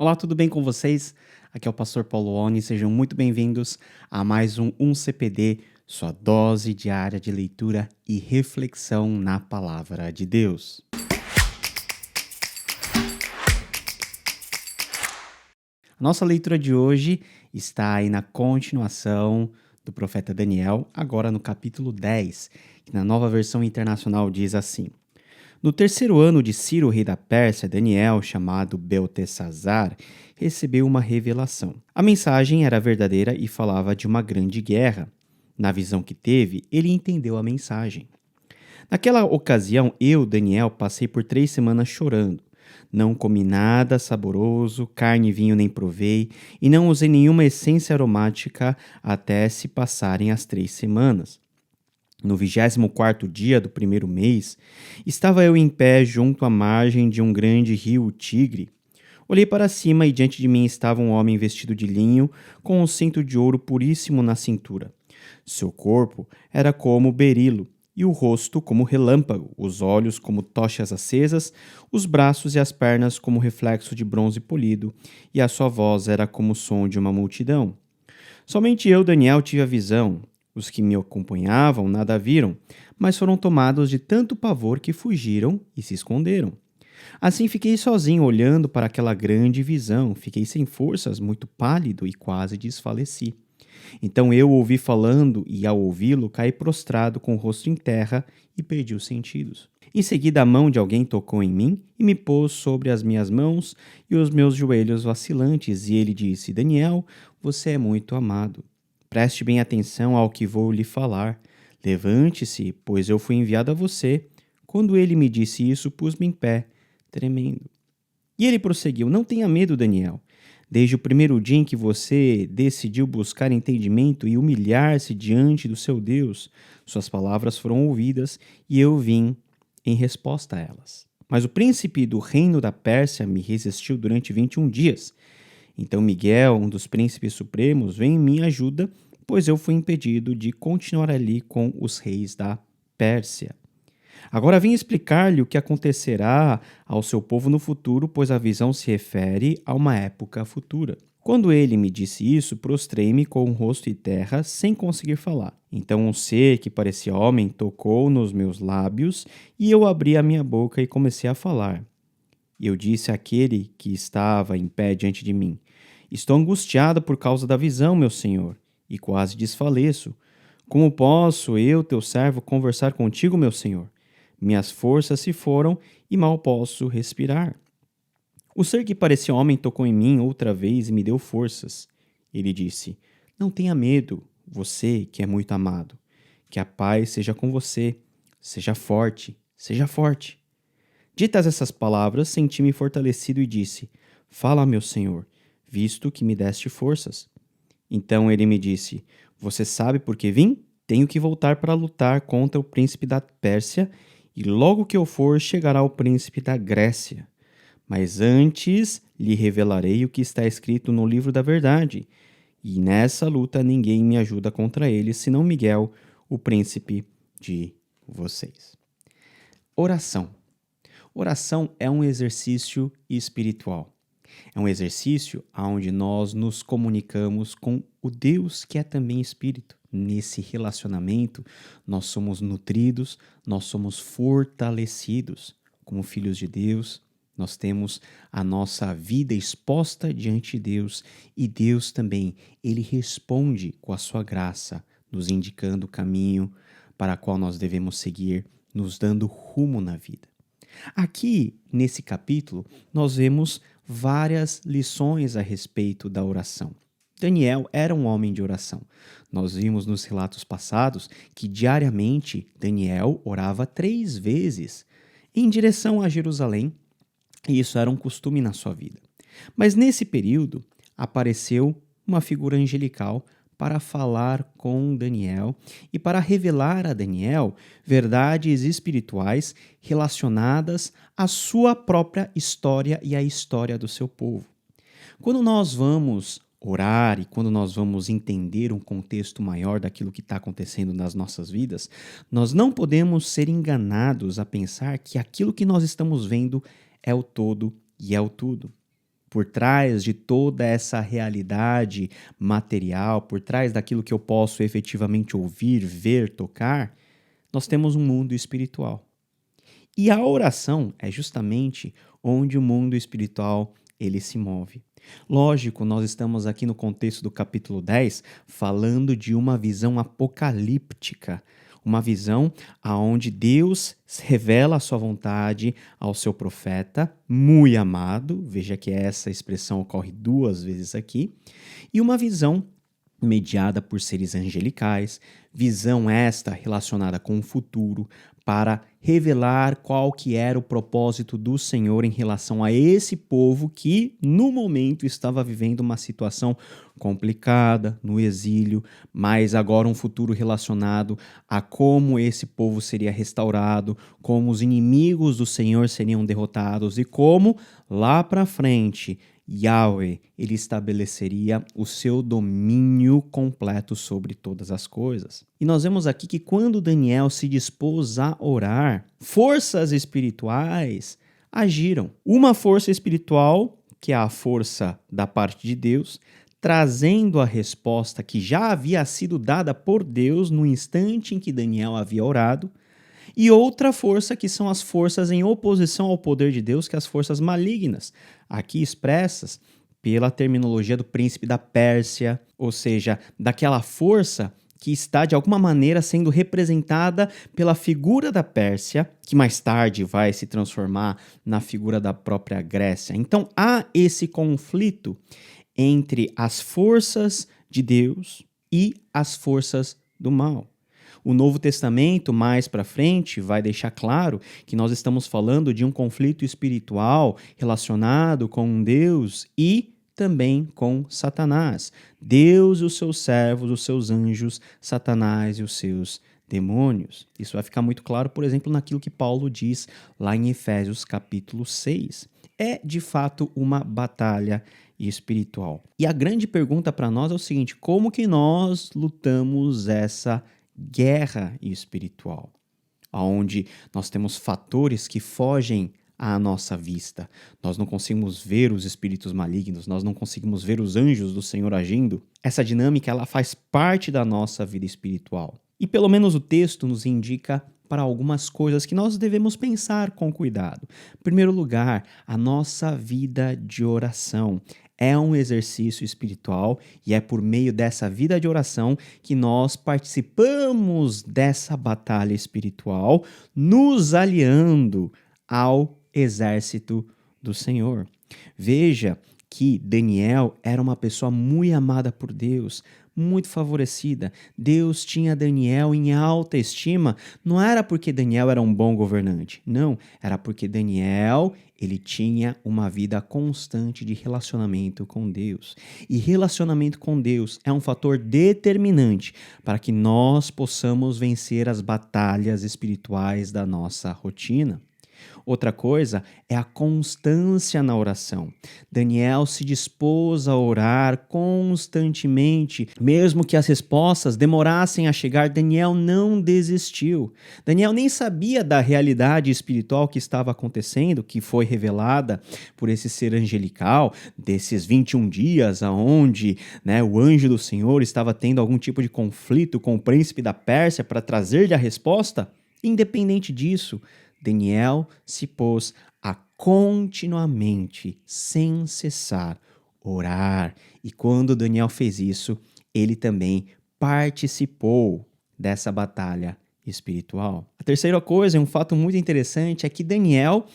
Olá, tudo bem com vocês? Aqui é o Pastor Paulo Oni, sejam muito bem-vindos a mais um CPD, sua dose diária de leitura e reflexão na Palavra de Deus. A nossa leitura de hoje está aí na continuação do profeta Daniel, agora no capítulo 10, que na nova versão internacional diz assim: No terceiro ano de Ciro, rei da Pérsia, Daniel, chamado Beltesazar, recebeu uma revelação. A mensagem era verdadeira e falava de uma grande guerra. Na visão que teve, ele entendeu a mensagem. Naquela ocasião, eu, Daniel, passei por 3 semanas chorando. Não comi nada saboroso, carne e vinho nem provei, e não usei nenhuma essência aromática até se passarem as 3 semanas. No 24º dia do primeiro mês, estava eu em pé junto à margem de um grande rio, o Tigre. Olhei para cima e diante de mim estava um homem vestido de linho, com um cinto de ouro puríssimo na cintura. Seu corpo era como berilo, e o rosto como relâmpago, os olhos como tochas acesas, os braços e as pernas como reflexo de bronze polido, e a sua voz era como o som de uma multidão. Somente eu, Daniel, tive a visão. Os que me acompanhavam nada viram, mas foram tomados de tanto pavor que fugiram e se esconderam. Assim fiquei sozinho olhando para aquela grande visão, fiquei sem forças, muito pálido e quase desfaleci. Então eu o ouvi falando e, ao ouvi-lo, caí prostrado com o rosto em terra e perdi os sentidos. Em seguida, a mão de alguém tocou em mim e me pôs sobre as minhas mãos e os meus joelhos vacilantes, e ele disse: Daniel, você é muito amado. Preste bem atenção ao que vou lhe falar. Levante-se, pois eu fui enviado a você. Quando ele me disse isso, pus-me em pé, tremendo. E ele prosseguiu: Não tenha medo, Daniel. Desde o primeiro dia em que você decidiu buscar entendimento e humilhar-se diante do seu Deus, suas palavras foram ouvidas e eu vim em resposta a elas. Mas o príncipe do reino da Pérsia me resistiu durante 21 dias. Então Miguel, um dos príncipes supremos, veio em minha ajuda, pois eu fui impedido de continuar ali com os reis da Pérsia. Agora vim explicar-lhe o que acontecerá ao seu povo no futuro, pois a visão se refere a uma época futura. Quando ele me disse isso, prostrei-me com o rosto em terra, sem conseguir falar. Então um ser que parecia homem tocou nos meus lábios, e eu abri a minha boca e comecei a falar. E eu disse àquele que estava em pé diante de mim: Estou angustiado por causa da visão, meu senhor, e quase desfaleço. Como posso eu, teu servo, conversar contigo, meu senhor? Minhas forças se foram e mal posso respirar. O ser que parecia homem tocou em mim outra vez e me deu forças. Ele disse: Não tenha medo, você que é muito amado. Que a paz seja com você. Seja forte, seja forte. Ditas essas palavras, senti-me fortalecido e disse: Fala, meu senhor, visto que me deste forças. Então ele me disse: Você sabe por que vim? Tenho que voltar para lutar contra o príncipe da Pérsia, e logo que eu for, chegará o príncipe da Grécia. Mas antes lhe revelarei o que está escrito no livro da verdade. E nessa luta ninguém me ajuda contra ele, senão Miguel, o príncipe de vocês. Oração. Oração é um exercício espiritual. É um exercício onde nós nos comunicamos com o Deus que é também Espírito. Nesse relacionamento, nós somos nutridos, nós somos fortalecidos como filhos de Deus. Nós temos a nossa vida exposta diante de Deus e Deus também, Ele responde com a sua graça, nos indicando o caminho para o qual nós devemos seguir, nos dando rumo na vida. Aqui, nesse capítulo, nós vemos várias lições a respeito da oração. Daniel era um homem de oração. Nós vimos nos relatos passados que diariamente Daniel orava 3 vezes em direção a Jerusalém, e isso era um costume na sua vida. Mas nesse período apareceu uma figura angelical para falar com Daniel e para revelar a Daniel verdades espirituais relacionadas à sua própria história e à história do seu povo. Quando nós vamos orar e quando nós vamos entender um contexto maior daquilo que está acontecendo nas nossas vidas, nós não podemos ser enganados a pensar que aquilo que nós estamos vendo é o todo e é o tudo. por trás de toda essa realidade material, por trás daquilo que eu posso efetivamente ouvir, ver, tocar, nós temos um mundo espiritual. E a oração é justamente onde o mundo espiritual ele se move. Lógico, nós estamos aqui no contexto do capítulo 10 falando de uma visão apocalíptica, uma visão aonde Deus revela a sua vontade ao seu profeta, muito amado, veja que essa expressão ocorre 2 vezes aqui, e uma visão mediada por seres angelicais, visão esta relacionada com o futuro, para revelar qual que era o propósito do Senhor em relação a esse povo que, no momento, estava vivendo uma situação complicada, no exílio, mas agora um futuro relacionado a como esse povo seria restaurado, como os inimigos do Senhor seriam derrotados e como, lá para frente, Yahweh, ele estabeleceria o seu domínio completo sobre todas as coisas. E nós vemos aqui que quando Daniel se dispôs a orar, forças espirituais agiram. Uma força espiritual, que é a força da parte de Deus, trazendo a resposta que já havia sido dada por Deus no instante em que Daniel havia orado, e outra força que são as forças em oposição ao poder de Deus, que é as forças malignas, aqui expressas pela terminologia do príncipe da Pérsia, ou seja, daquela força que está de alguma maneira sendo representada pela figura da Pérsia, que mais tarde vai se transformar na figura da própria Grécia. Então há esse conflito entre as forças de Deus e as forças do mal. O Novo Testamento, mais para frente, vai deixar claro que nós estamos falando de um conflito espiritual relacionado com Deus e também com Satanás. Deus e os seus servos, os seus anjos, Satanás e os seus demônios. Isso vai ficar muito claro, por exemplo, naquilo que Paulo diz lá em Efésios capítulo 6. É, de fato, uma batalha espiritual. E a grande pergunta para nós é o seguinte: como que nós lutamos essa guerra espiritual, onde nós temos fatores que fogem à nossa vista. Nós não conseguimos ver os espíritos malignos, nós não conseguimos ver os anjos do Senhor agindo. Essa dinâmica ela faz parte da nossa vida espiritual. E pelo menos o texto nos indica para algumas coisas que nós devemos pensar com cuidado. Em primeiro lugar, a nossa vida de oração é um exercício espiritual e é por meio dessa vida de oração que nós participamos dessa batalha espiritual, nos aliando ao exército do Senhor. Veja que Daniel era uma pessoa muito amada por Deus, muito favorecida. Deus tinha Daniel em alta estima. Não era porque Daniel era um bom governante, não. Era porque Daniel, ele tinha uma vida constante de relacionamento com Deus. E relacionamento com Deus é um fator determinante para que nós possamos vencer as batalhas espirituais da nossa rotina. Outra coisa é a constância na oração. Daniel se dispôs a orar constantemente, mesmo que as respostas demorassem a chegar, Daniel não desistiu. Daniel nem sabia da realidade espiritual que estava acontecendo, que foi revelada por esse ser angelical, desses 21 dias aonde, o anjo do Senhor estava tendo algum tipo de conflito com o príncipe da Pérsia para trazer-lhe a resposta. Independente disso, Daniel se pôs a continuamente, sem cessar, orar. E quando Daniel fez isso, ele também participou dessa batalha espiritual. A terceira coisa, um fato muito interessante, é que Daniel,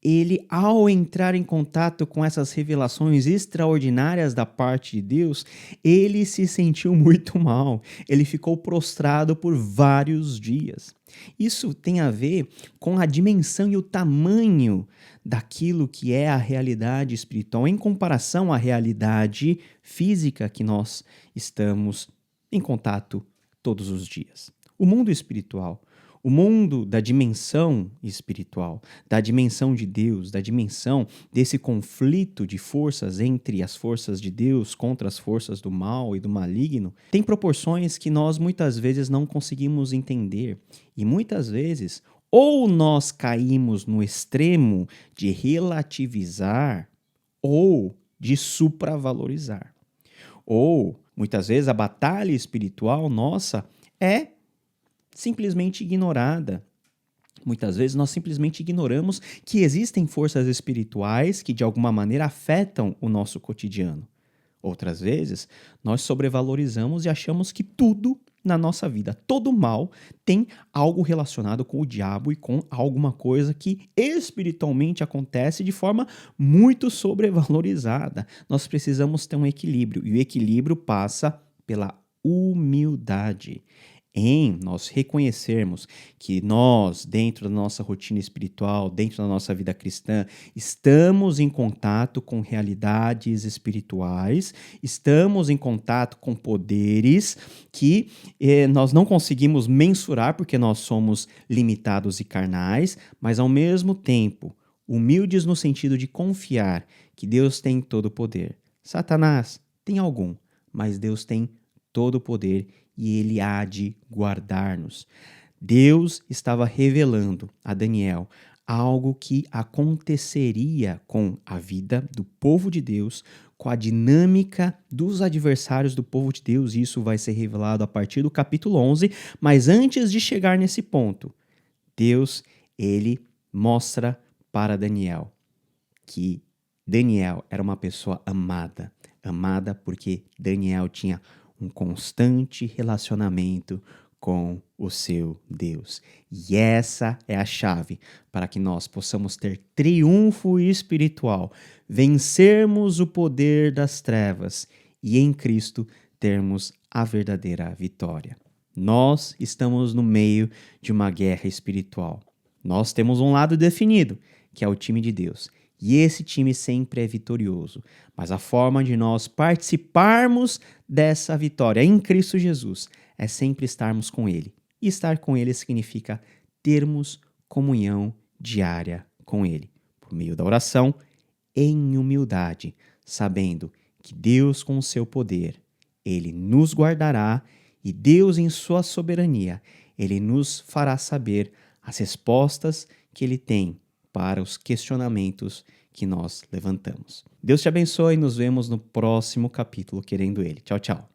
ele, ao entrar em contato com essas revelações extraordinárias da parte de Deus, ele se sentiu muito mal. Ele ficou prostrado por vários dias. Isso tem a ver com a dimensão e o tamanho daquilo que é a realidade espiritual em comparação à realidade física que nós estamos em contato todos os dias. O mundo espiritual, o mundo da dimensão espiritual, da dimensão de Deus, da dimensão desse conflito de forças entre as forças de Deus contra as forças do mal e do maligno, tem proporções que nós muitas vezes não conseguimos entender. E muitas vezes, ou nós caímos no extremo de relativizar, ou de supravalorizar. Ou, muitas vezes, a batalha espiritual nossa é simplesmente ignorada. Muitas vezes nós simplesmente ignoramos que existem forças espirituais que de alguma maneira afetam o nosso cotidiano. Outras vezes, nós sobrevalorizamos e achamos que tudo na nossa vida, todo mal, tem algo relacionado com o diabo e com alguma coisa que espiritualmente acontece de forma muito sobrevalorizada. Nós precisamos ter um equilíbrio, e o equilíbrio passa pela humildade. Em nós reconhecermos que nós, dentro da nossa rotina espiritual, dentro da nossa vida cristã, estamos em contato com realidades espirituais, estamos em contato com poderes que nós não conseguimos mensurar porque nós somos limitados e carnais, mas ao mesmo tempo, humildes no sentido de confiar que Deus tem todo o poder. Satanás tem algum, mas Deus tem todo o poder e ele há de guardar-nos. Deus estava revelando a Daniel algo que aconteceria com a vida do povo de Deus, com a dinâmica dos adversários do povo de Deus, e isso vai ser revelado a partir do capítulo 11, mas antes de chegar nesse ponto, Deus, ele mostra para Daniel que Daniel era uma pessoa amada, amada porque Daniel tinha um constante relacionamento com o seu Deus. E essa é a chave para que nós possamos ter triunfo espiritual, vencermos o poder das trevas e em Cristo termos a verdadeira vitória. Nós estamos no meio de uma guerra espiritual. Nós temos um lado definido, que é o time de Deus. E esse time sempre é vitorioso. Mas a forma de nós participarmos dessa vitória em Cristo Jesus é sempre estarmos com Ele. E estar com Ele significa termos comunhão diária com Ele, por meio da oração, em humildade, sabendo que Deus, com o seu poder, Ele nos guardará e Deus, em sua soberania, Ele nos fará saber as respostas que Ele tem para os questionamentos que nós levantamos. Deus te abençoe e nos vemos no próximo capítulo, querendo Ele. Tchau, tchau.